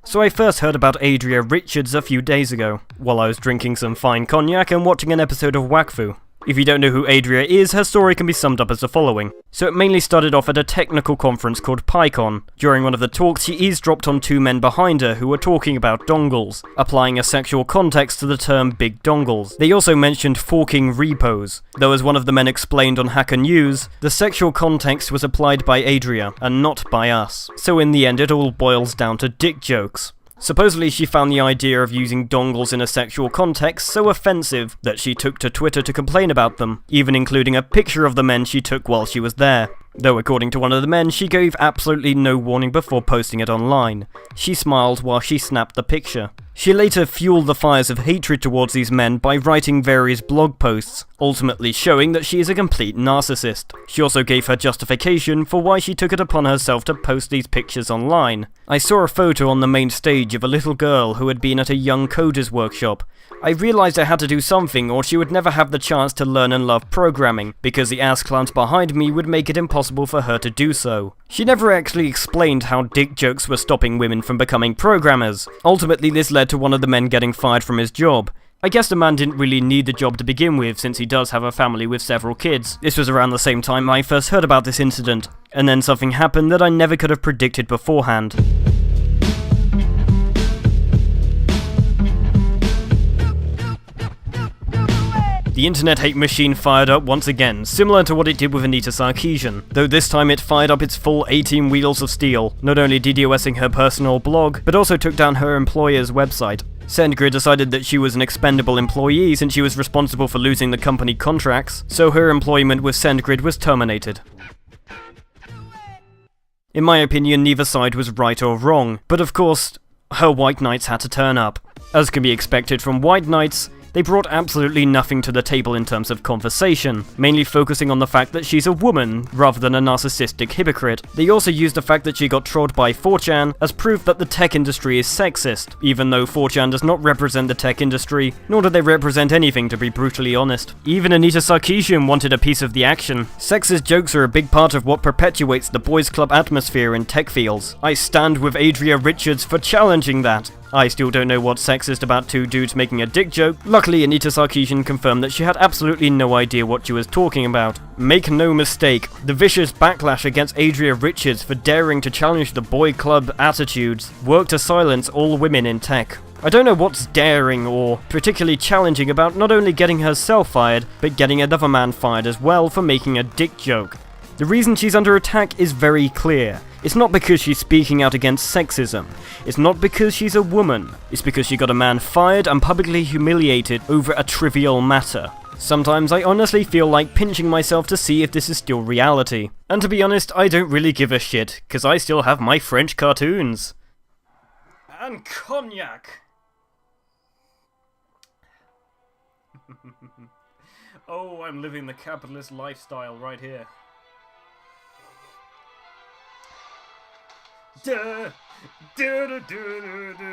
So I first heard about Adria Richards a few days ago, while I was drinking some fine cognac and watching an episode of Wakfu. If you don't know who Adria is, her story can be summed up as the following. So it mainly started off at a technical conference called PyCon. During one of the talks, she eavesdropped on two men behind her who were talking about dongles, applying a sexual context to the term big dongles. They also mentioned forking repos, though as one of the men explained on Hacker News, the sexual context was applied by Adria, and not by us. So in the end it all boils down to dick jokes. Supposedly she found the idea of using dongles in a sexual context so offensive that she took to Twitter to complain about them, even including a picture of the men she took while she was there. Though according to one of the men, she gave absolutely no warning before posting it online. She smiled while she snapped the picture. She later fueled the fires of hatred towards these men by writing various blog posts, ultimately showing that she is a complete narcissist. She also gave her justification for why she took it upon herself to post these pictures online. I saw a photo on the main stage of a little girl who had been at a young coders workshop. I realised I had to do something or she would never have the chance to learn and love programming, because the ass clowns behind me would make it impossible for her to do so. She never actually explained how dick jokes were stopping women from becoming programmers. Ultimately this led to one of the men getting fired from his job. I guess the man didn't really need the job to begin with, since he does have a family with several kids. This was around the same time I first heard about this incident, and then something happened that I never could have predicted beforehand. The internet hate machine fired up once again, similar to what it did with Anita Sarkeesian, though this time it fired up its full 18 wheels of steel, not only DDoSing her personal blog, but also took down her employer's website. SendGrid decided that she was an expendable employee since she was responsible for losing the company contracts, so her employment with SendGrid was terminated. In my opinion, neither side was right or wrong, but of course, her white knights had to turn up. As can be expected from white knights, they brought absolutely nothing to the table in terms of conversation, mainly focusing on the fact that she's a woman, rather than a narcissistic hypocrite. They also used the fact that she got trolled by 4chan as proof that the tech industry is sexist, even though 4chan does not represent the tech industry, nor do they represent anything, to be brutally honest. Even Anita Sarkeesian wanted a piece of the action. Sexist jokes are a big part of what perpetuates the boys club atmosphere in tech fields. I stand with Adria Richards for challenging that. I still don't know what's sexist about two dudes making a dick joke. Luckily, Anita Sarkeesian confirmed that she had absolutely no idea what she was talking about. Make no mistake, the vicious backlash against Adria Richards for daring to challenge the boy club attitudes worked to silence all women in tech. I don't know what's daring or particularly challenging about not only getting herself fired, but getting another man fired as well for making a dick joke. The reason she's under attack is very clear. It's not because she's speaking out against sexism. It's not because she's a woman. It's because she got a man fired and publicly humiliated over a trivial matter. Sometimes I honestly feel like pinching myself to see if this is still reality. And to be honest, I don't really give a shit, because I still have my French cartoons. And cognac! Oh, I'm living the capitalist lifestyle right here. Duh, duh, duh, duh, duh, duh.